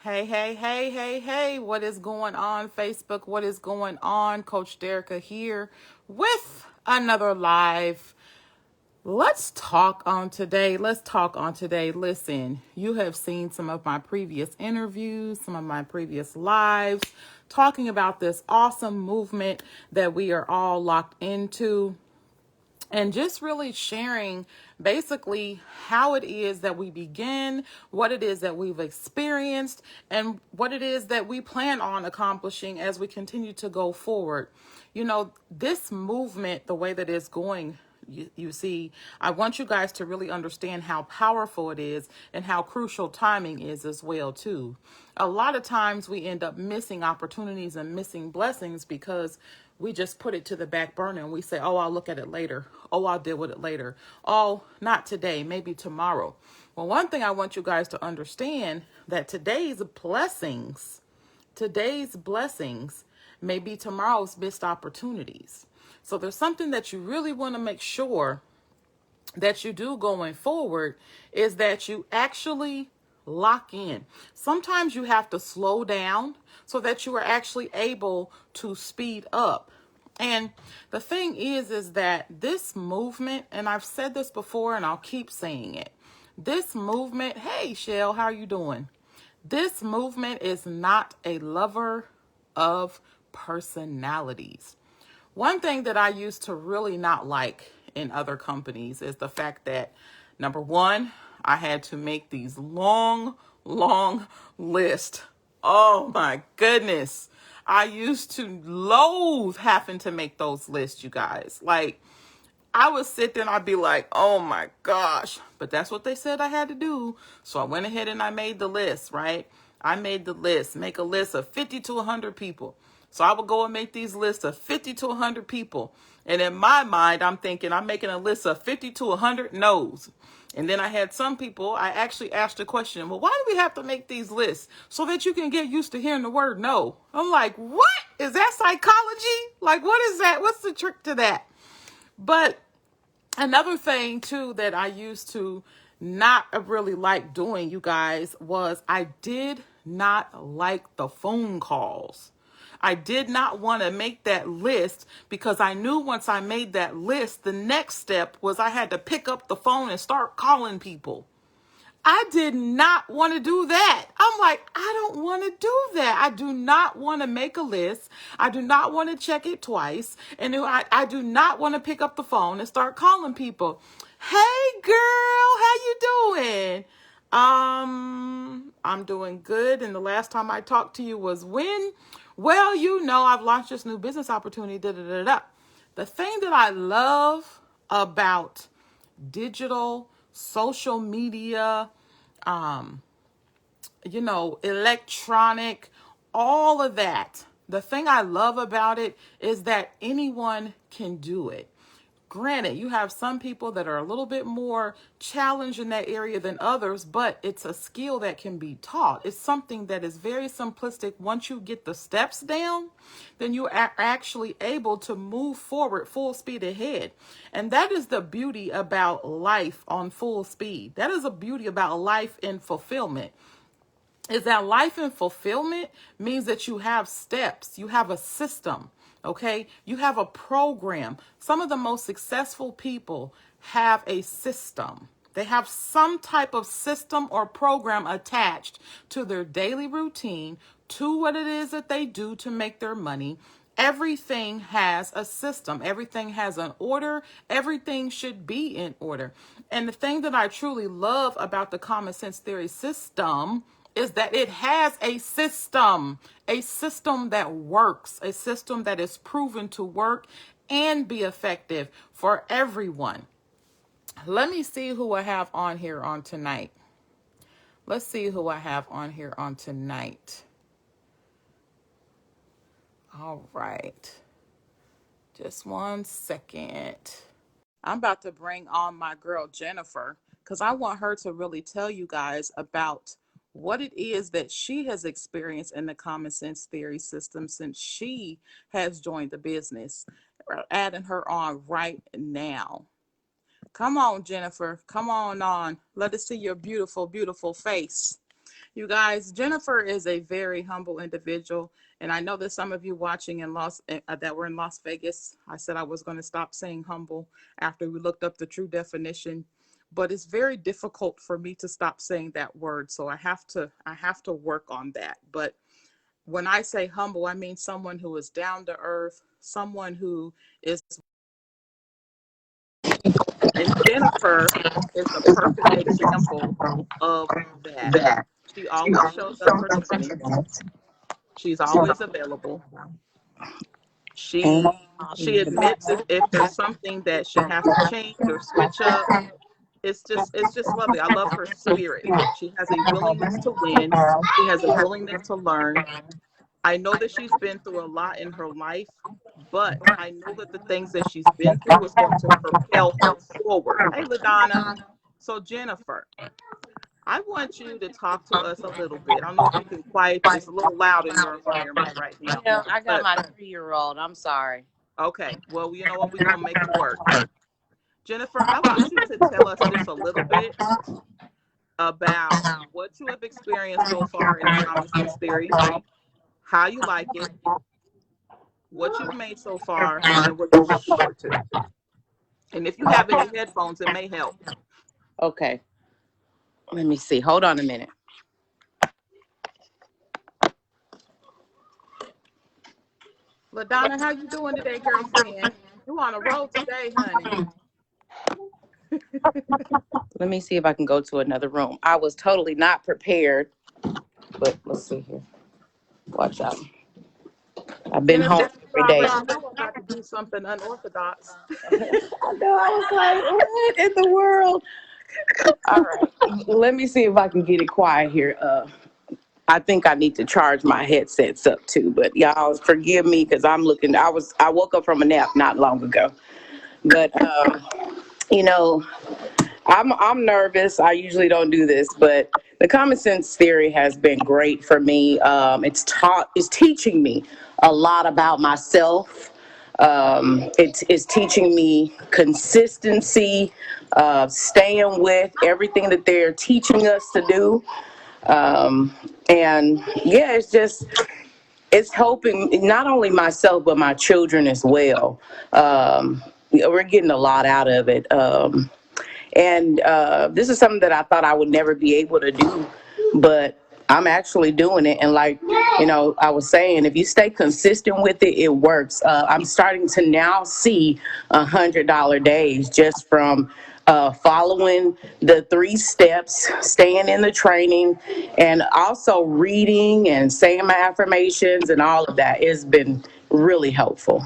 Hey, hey, hey, hey, hey, what is going on, Facebook? What is going on? Coach Derica here with another live. Let's talk on today. Let's talk on today. Listen, you have seen some of my previous interviews, some of my previous lives, talking about this awesome movement that we are all locked into and just really sharing basically how it is that we begin, what it is that we've experienced, and what it is that we plan on accomplishing as we continue to go forward. You know, this movement, the way that it's going, you see, I want you guys to really understand how powerful it is and how crucial timing is as well too. A lot of times we end up missing opportunities and missing blessings because we just put it to the back burner and we say, oh, I'll look at it later. Oh, I'll deal with it later. Oh, not today, maybe tomorrow. Well, one thing I want you guys to understand that today's blessings may be tomorrow's missed opportunities. So there's something that you really want to make sure that you do going forward is that you actually lock in. Sometimes you have to slow down so that you are actually able to speed up. And the thing is that this movement, and I've said this before and I'll keep saying it, this movement, hey Shell, how are you doing? This movement is not a lover of personalities. One thing that I used to really not like in other companies is the fact that, number one, I had to make these long lists. Oh my goodness. I used to loathe having to make those lists, you guys. Like, I would sit there and I'd be like, oh my gosh. But that's what they said I had to do. So I went ahead and I made the list, right? I made the list, make a list of 50 to 100 people. So I would go and make these lists of 50 to 100 people. And in my mind, I'm thinking I'm making a list of 50 to 100 no's. And then I had some people, I actually asked the question, well, why do we have to make these lists? So that you can get used to hearing the word no. I'm like, what? Is that psychology? Like, what is that? What's the trick to that? But another thing too that I used to not really like doing, you guys, was I did not like the phone calls. I did not want to make that list because I knew once I made that list, the next step was I had to pick up the phone and start calling people. I did not want to do that. I'm like, I don't want to do that. I do not want to make a list. I do not want to check it twice. And I do not want to pick up the phone and start calling people. Hey girl, how you doing? I'm doing good. And the last time I talked to you was when? Well, you know, I've launched this new business opportunity. Da, da, da, da. The thing that I love about digital, social media, electronic, all of that. The thing I love about it is that anyone can do it. Granted, you have some people that are a little bit more challenged in that area than others, but it's a skill that can be taught. It's something that is very simplistic. Once you get the steps down, then you are actually able to move forward full speed ahead. And that is the beauty about life on full speed. That is a beauty about life in fulfillment. Is that life in fulfillment means that you have steps, you have a system. Okay, you have a program. Some of the most successful people have a system. They have some type of system or program attached to their daily routine, to what it is that they do to make their money. Everything has a system. Everything has an order. Everything should be in order. And the thing that I truly love about the common sense theory system is that it has a system that works, a system that is proven to work and be effective for everyone. Let me see who I have on here on tonight. Let's see who I have on here on tonight. All right. Just one second. I'm about to bring on my girl Jennifer because I want her to really tell you guys about what it is that she has experienced in the common sense theory system since she has joined the business. We're adding her on right now. Come on, Jennifer. Come on. Let us see your beautiful, beautiful face. You guys, Jennifer is a very humble individual, and I know that some of you watching in that were in Las Vegas. I said I was going to stop saying humble after we looked up the true definition, but it's very difficult for me to stop saying that word, so I have to work on that. But when I say humble, I mean someone who is down to earth, someone who is, and Jennifer is a perfect example of that. She always shows up for trainings. She's always available. She she admits if there's something that she has to change or switch up. It's just lovely. I love her spirit. She has a willingness to win. She has a willingness to learn. I know that she's been through a lot in her life, but I know that the things that she's been through is going to propel her forward. Hey, LaDonna. So Jennifer, I want you to talk to us a little bit. I don't know if you can quiet. It's a little loud in your environment right now. Yeah, I got But my 3-year-old. I'm sorry. okay, well, you know what? We're gonna make it work. Jennifer, I want you to tell us just a little bit about what you have experienced so far in the common sense theory, how you like it, what you've made so far, and what you look forward to. And if you have any headphones, it may help. Okay. Let me see. Hold on a minute. LaDonna, how you doing today, girlfriend? You on a roll today, honey. Let me see if I can go to another room. I was totally not prepared, but let's see here. Watch out. I've been Jennifer, home you every day. already know I'm about to do something unorthodox. I know. I was like, what in the world? All right. Let me see if I can get it quiet here. I think I need to charge my headsets up too, but y'all forgive me because I woke up from a nap not long ago. But you know, I'm nervous. I usually don't do this, but the common sense theory has been great for me. It's teaching me a lot about myself. It's teaching me consistency, staying with everything that they're teaching us to do. And yeah, it's helping not only myself but my children as well. We're getting a lot out of it. And this is something that I thought I would never be able to do, but I'm actually doing it. And like, I was saying, if you stay consistent with it, it works. I'm starting to now see $100 days just from following the 3 steps, staying in the training, and also reading and saying my affirmations and all of that has been really helpful.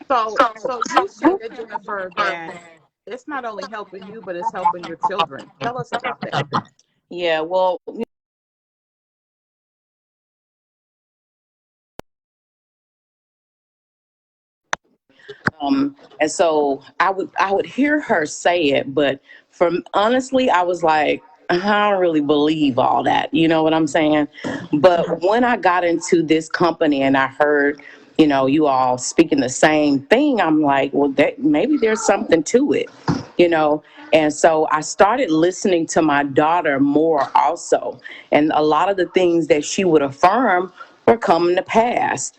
So you said, Jennifer, that it's not only helping you, but it's helping your children. Tell us about that. Yeah, well, and so I would hear her say it, but from honestly, I was like, I don't really believe all that. You know what I'm saying? But when I got into this company and I heard, you all speaking the same thing, I'm like, well, maybe there's something to it, you know. And so I started listening to my daughter more also, and a lot of the things that she would affirm were coming to pass,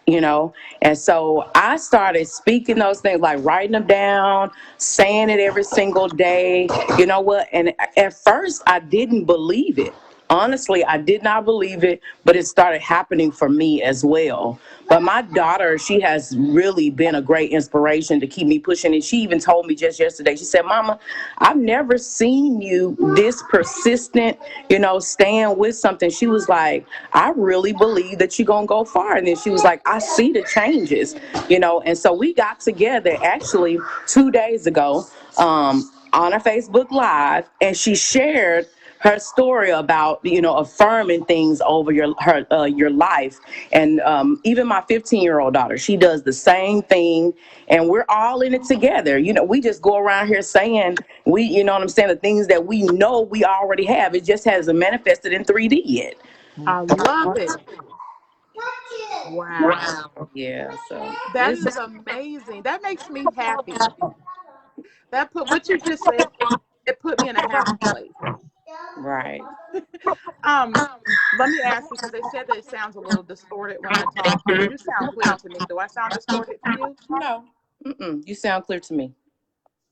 And so I started speaking those things, like writing them down, saying it every single day. You know what? And at first, I didn't believe it. Honestly, I did not believe it, but it started happening for me as well. But my daughter, she has really been a great inspiration to keep me pushing. And she even told me just yesterday, she said, Mama, I've never seen you this persistent, staying with something. She was like, I really believe that you're going to go far. And then she was like, I see the changes, And so we got together actually 2 days ago on a Facebook Live, and she shared her story about affirming things over your life. And even my 15-year-old daughter, she does the same thing, and we're all in it together. We just go around here saying what I'm saying, the things that we know we already have. It just hasn't manifested in 3D yet. I love it. Wow. Yeah, so That is amazing. That makes me happy. That put what you just said, it put me in a happy place. Right. Um, Let me ask you because they said that it sounds a little distorted when I talk. You sound clear to me. Do I sound distorted to you? No. You sound clear to me.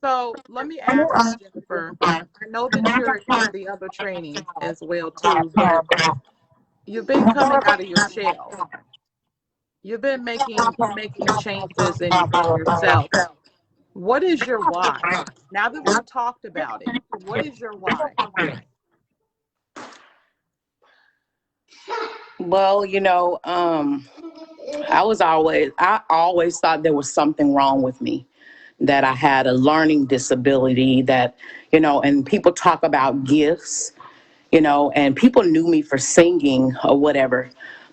So let me ask you, Jennifer. I know that you're in the other training as well too, but you've been coming out of your shell. You've been making changes in yourself. What is your why? Now that we've talked about it, what is your why? Well, I always thought there was something wrong with me, that I had a learning disability, that, and people talk about gifts, and people knew me for singing or whatever.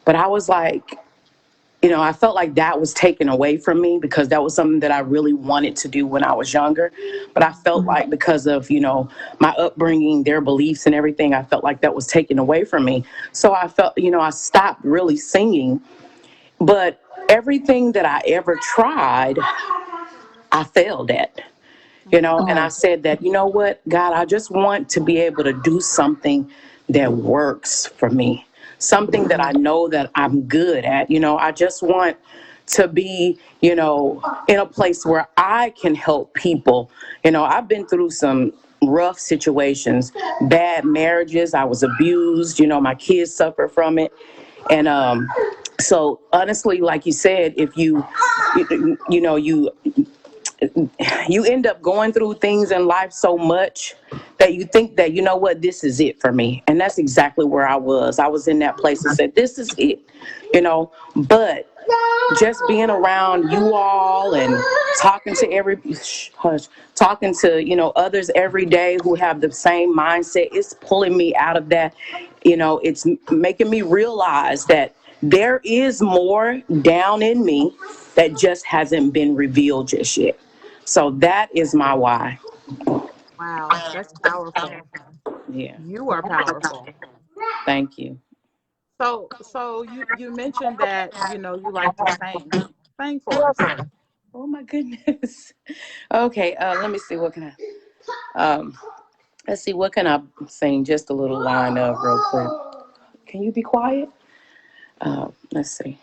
But I was like, I felt like that was taken away from me because that was something that I really wanted to do when I was younger. But I felt like because of, my upbringing, their beliefs and everything, I felt like that was taken away from me. So I felt, I stopped really singing. But everything that I ever tried, I failed at. And I said that, what, God, I just want to be able to do something that works for me, something that I know that I'm good at. I just want to be, in a place where I can help people. I've been through some rough situations, bad marriages. I was abused, my kids suffer from it. And so honestly, like you said, if you end up going through things in life so much that you think that, what, this is it for me. And that's exactly where I was. I was in that place and said, this is it, but just being around you all and talking to talking to, others every day who have the same mindset, it's pulling me out of that. It's making me realize that there is more down in me that just hasn't been revealed just yet. So that is my why. Wow, that's powerful. Yeah. You are powerful. Thank you. So you mentioned that you like to sing. Sing for us. Oh my goodness. Okay. Let me see. What can I? Let's see. What can I sing? Just a little line of real quick. Can you be quiet? Let's see.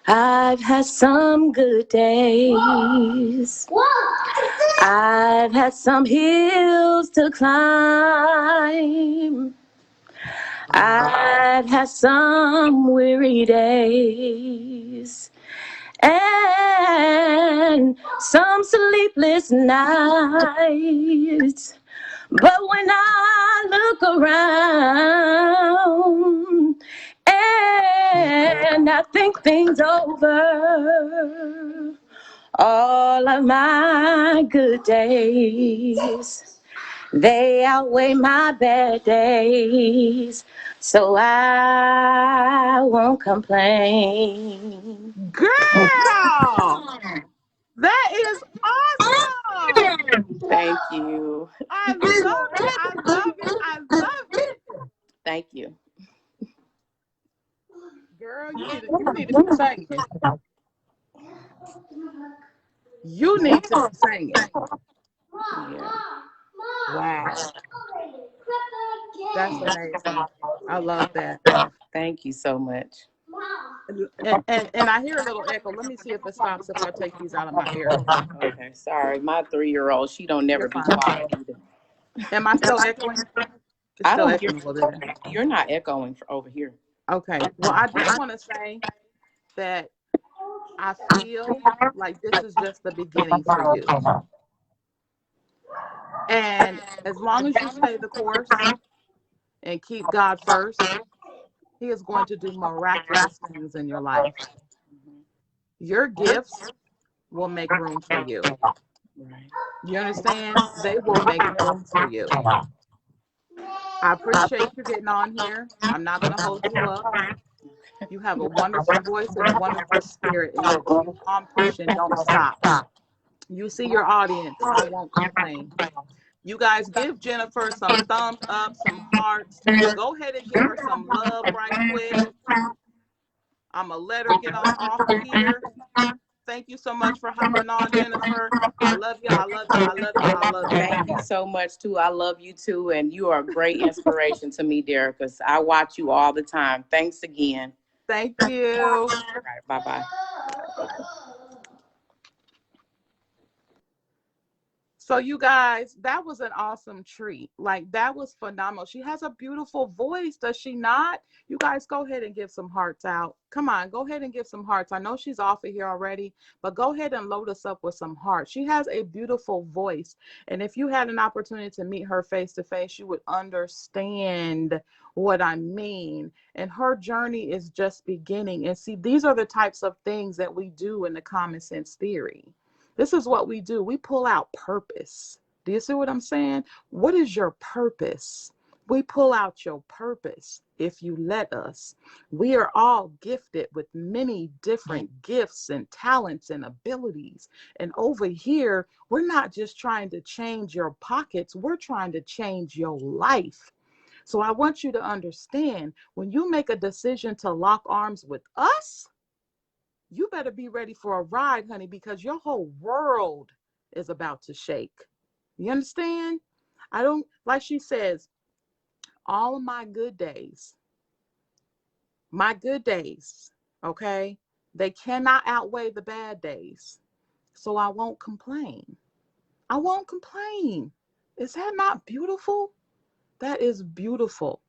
I've had some good days. I've had some hills to climb. Wow. I've had some weary days and some sleepless nights. But when I look around and I think things over, all of my good days, they outweigh my bad days, so I won't complain. Girl, that is awesome. Thank you. I love it. I love it. I love it. Thank you. Girl, you need to be singing. You need to be singing. Yeah. Wow. That's amazing. I love that. Thank you so much. And I hear a little echo. Let me see if it stops if I take these out of my ear. Okay, sorry. My 3-year-old, she don't never You're be fine. quiet either. Am I still echoing? It's I still don't hear echoing a little bit. you're not echoing over here. Okay. Well, I did want to say that I feel like this is just the beginning for you. And as long as you stay the course and keep God first, He is going to do miraculous things in your life. Your gifts will make room for you. Right. You understand? They will make room for you. I appreciate you getting on here. I'm not going to hold you up. You have a wonderful voice and a wonderful spirit, and you keep on pushing. Don't stop. You see your audience. I won't complain. You guys give Jennifer some thumbs up, some hearts. Go ahead and give her some love right quick. I'm going to let her get on off of here. Thank you so much for hopping on, Jennifer. I love you. I love you. I love you. I love you. Thank you so much too. I love you too, and you are a great inspiration to me, dear, because I watch you all the time. Thanks again. Thank you. All right, bye bye. So you guys, that was an awesome treat. Like that was phenomenal. She has a beautiful voice, does she not? You guys go ahead and give some hearts out. Come on, go ahead and give some hearts. I know she's off of here already, but go ahead and load us up with some hearts. She has a beautiful voice. And if you had an opportunity to meet her face to face, you would understand what I mean. And her journey is just beginning. And see, these are the types of things that we do in the common sense theory. This is what we do. We pull out purpose. Do you see what I'm saying? What is your purpose? We pull out your purpose if you let us. We are all gifted with many different gifts and talents and abilities. And over here, we're not just trying to change your pockets, we're trying to change your life. So I want you to understand when you make a decision to lock arms with us, you better be ready for a ride, honey, because your whole world is about to shake. You understand? I don't, like she says, all of my good days, okay, they cannot outweigh the bad days. So I won't complain. I won't complain. Is that not beautiful? That is beautiful.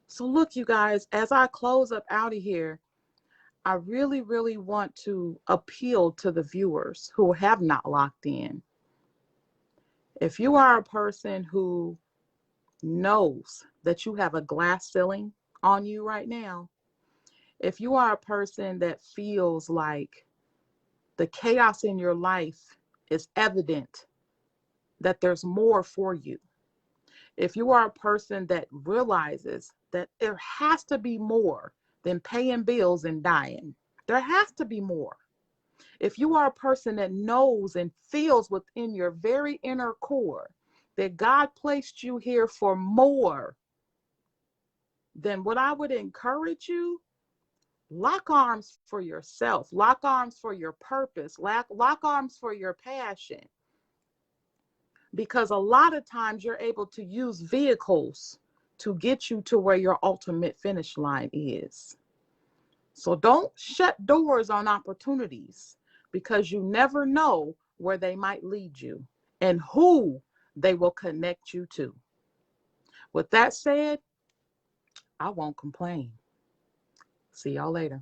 So look, you guys, as I close up out of here, I really, really want to appeal to the viewers who have not locked in. If you are a person who knows that you have a glass ceiling on you right now, if you are a person that feels like the chaos in your life is evident that there's more for you, if you are a person that realizes that there has to be more than paying bills and dying, there has to be more. If you are a person that knows and feels within your very inner core that God placed you here for more, then what I would encourage you, lock arms for yourself, lock arms for your purpose, lock arms for your passion. Because a lot of times you're able to use vehicles to get you to where your ultimate finish line is. So don't shut doors on opportunities because you never know where they might lead you and who they will connect you to. With that said, I won't complain. See y'all later.